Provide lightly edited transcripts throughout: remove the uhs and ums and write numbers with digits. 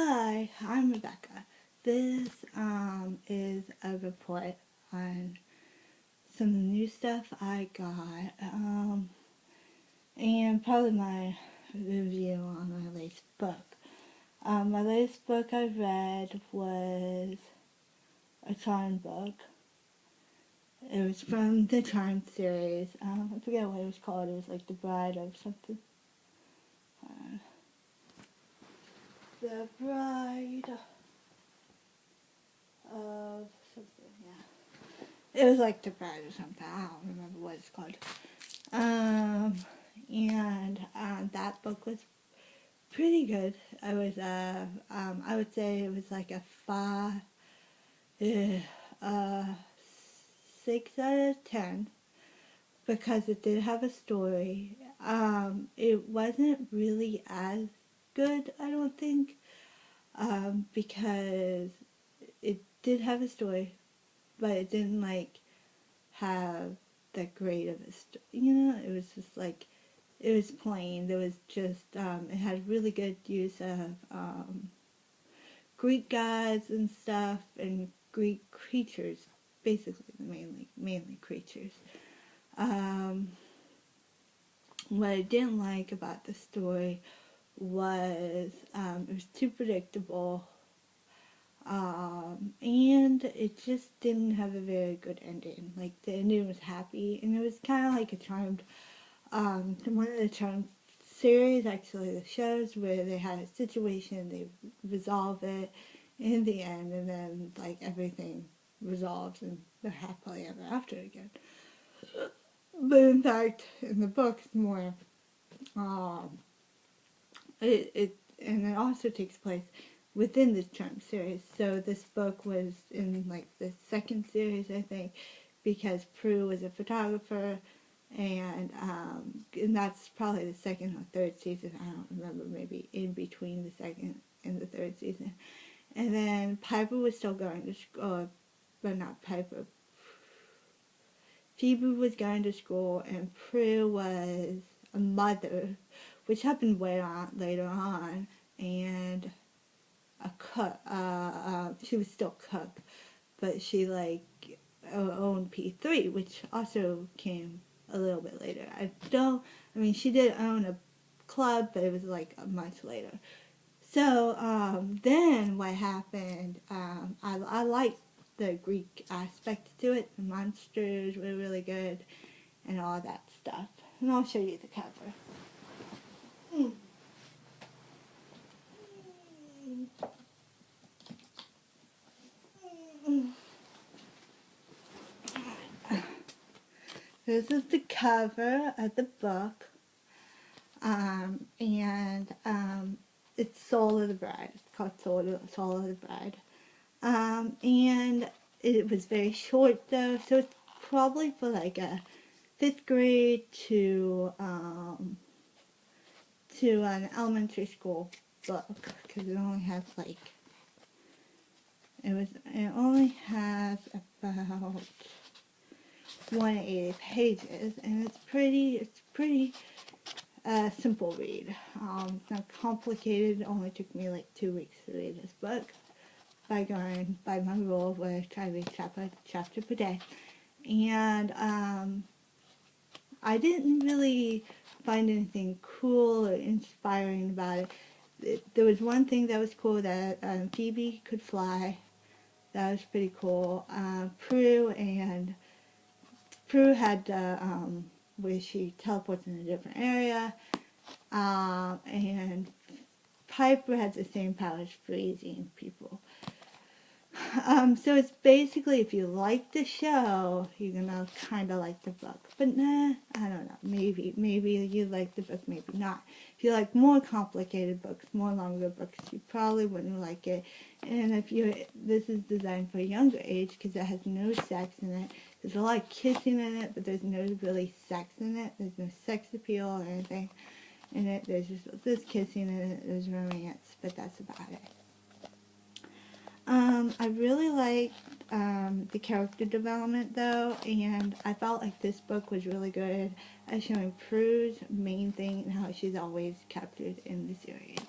Hi, I'm Rebecca. This is a report on some of the new stuff I got, and probably my review on my latest book. My latest book I read was a Charm book. It was from the Charm series. I forget what it was called. It was like The Bride of something. The Bride of something, yeah. It was like The Bride or something. I don't remember what it's called. And that book was pretty good. I would say it was like a uh, 6 out of 10 because it did have a story. It wasn't really as good, I don't think, because it did have a story, but it didn't like have that great of a story. It was just like it was plain. There was just it had really good use of Greek gods and stuff and Greek creatures, basically mainly creatures. Um, what I didn't like about the story was it was too predictable, and it just didn't have a very good ending. Like the ending was happy, and it was kind of like a charmed one of the Charmed series, actually, the shows where they had a situation, they resolve it in the end, and then like everything resolves and they're happily ever after again. But in fact, in the book, it's more um, and it also takes place within the Charmed series. So this book was in like the second series, I think, because Prue was a photographer, and that's probably the second or third season. I don't remember, maybe in between the second and the third season. And then Piper was still going to school, but not Piper. Phoebe was going to school, and Prue was a mother, which happened way on later on, and a cook. She was still cook, but she like owned P3, which also came a little bit later. She did own a club, but it was like much later. So then what happened, I liked the Greek aspect to it. The monsters were really good and all that stuff. And I'll show you the cover. This is the cover of the book. And it's Soul of the Bride. It's called Soul of the Bride. And it was very short though, so it's probably for like a 5th grade to an elementary school book, because it only has about 180 pages, and it's pretty simple read. It's not complicated. It only took me like 2 weeks to read this book by going by my rule where I try to read chapter per day. And I didn't really find anything cool or inspiring about it. There was one thing that was cool, that Phoebe could fly. That was pretty cool. Prue had where she teleports in a different area, and Piper has the same power as freezing people. So it's basically, if you like the show, you're gonna kind of like the book. But nah, I don't know. Maybe you like the book, maybe not. If you like more complicated books, more longer books, you probably wouldn't like it. And this is designed for a younger age because it has no sex in it. There's a lot of kissing in it, but there's no really sex in it. There's no sex appeal or anything in it. There's kissing in it. There's romance, but that's about it. I really liked the character development though, and I felt like this book was really good at showing Prue's main thing and how she's always captured in the series.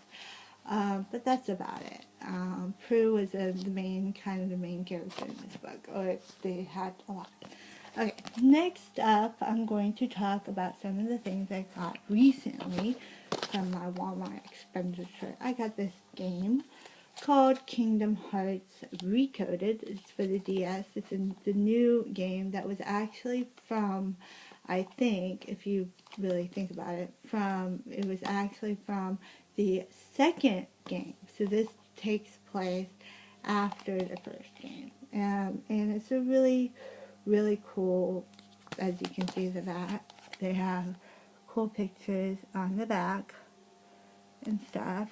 But that's about it. Prue was the main character in this book, or they had a lot. Okay, next up, I'm going to talk about some of the things I got recently from my Walmart expenditure. I got this game called Kingdom Hearts Recoded. It's for the DS. It's the new game that was actually from, I think, if you really think about it, it was actually from the second game. So this takes place after the first game. And it's a really, really cool, as you can see the back. They have cool pictures on the back and stuff.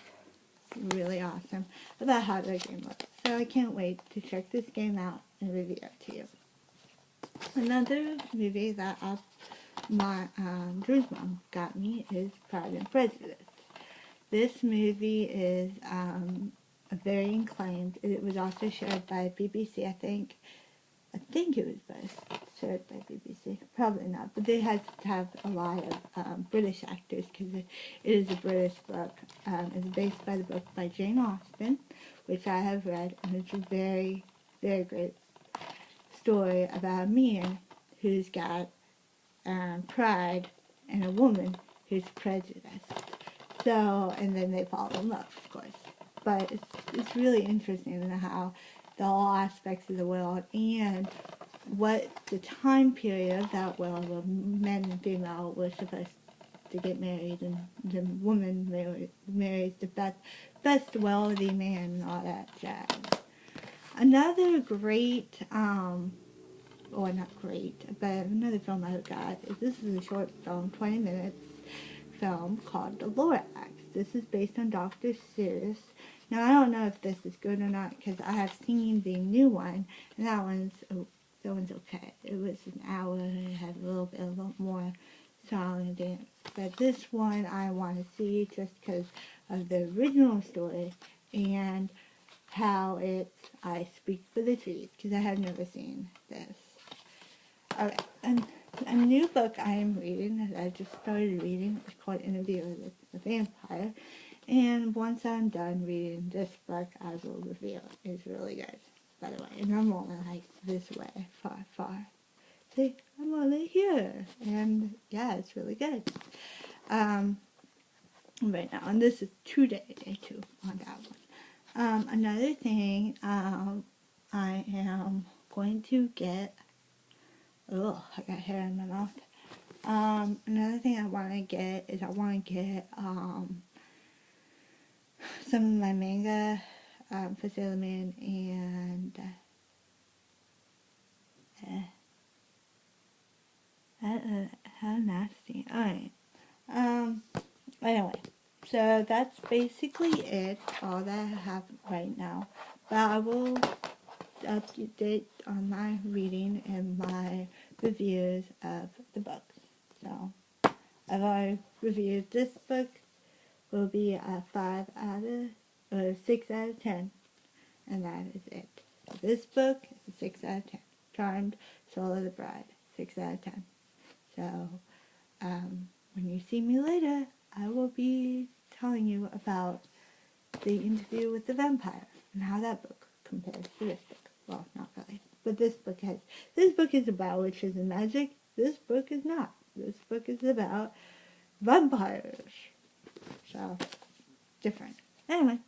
Really awesome about how the game looks. So I can't wait to check this game out and review it to you. Another movie that my Drew's mom got me is Pride and Prejudice. This movie is very acclaimed. It was also shared by BBC, I think. I think it was both shared by BBC. Probably not, but they had to have a lot of British actors because it is a British book. It's based by the book by Jane Austen, which I have read, and it's a very, very great story about a man who's got pride and a woman who's prejudiced. So, and then they fall in love, of course. But it's really interesting in how all aspects of the world and what the time period that world where men and female were supposed to get married, and the woman marries the best wealthy man and all that jazz. Another great, or not great, but another film I got is this is a short film, 20 minutes film called The Lorax. This is based on Dr. Seuss. Now, I don't know if this is good or not because I have seen the new one, and that one's okay. It was an hour, it had a little more song and dance. But this one I want to see just because of the original story and how I speak for the trees, because I have never seen this. Alright, and a new book I am reading that I just started reading is called Interview with the Vampire. And once I'm done reading this book, I will review it. It's really good, by the way. And I'm only like this way, far, far. See, I'm only here. And yeah, it's really good. Right now, and this is day 2 on that one. Another thing, I am going to get, oh, I got hair in my mouth. Another thing I want to get is some of my manga for Sailor Man and how nasty. Alright. Anyway, so that's basically it, all that I have right now. But I will update on my reading and my reviews of the books. So, I've already reviewed this book. Will be a 6 out of 10, and that is it. So this book is a 6 out of 10. Charmed, Soul of the Bride, 6 out of 10. So, when you see me later, I will be telling you about the Interview with the Vampire and how that book compares to this book. Well, not really, but this book is about witches and magic. This book is not. This book is about vampires. So, different. Anyway,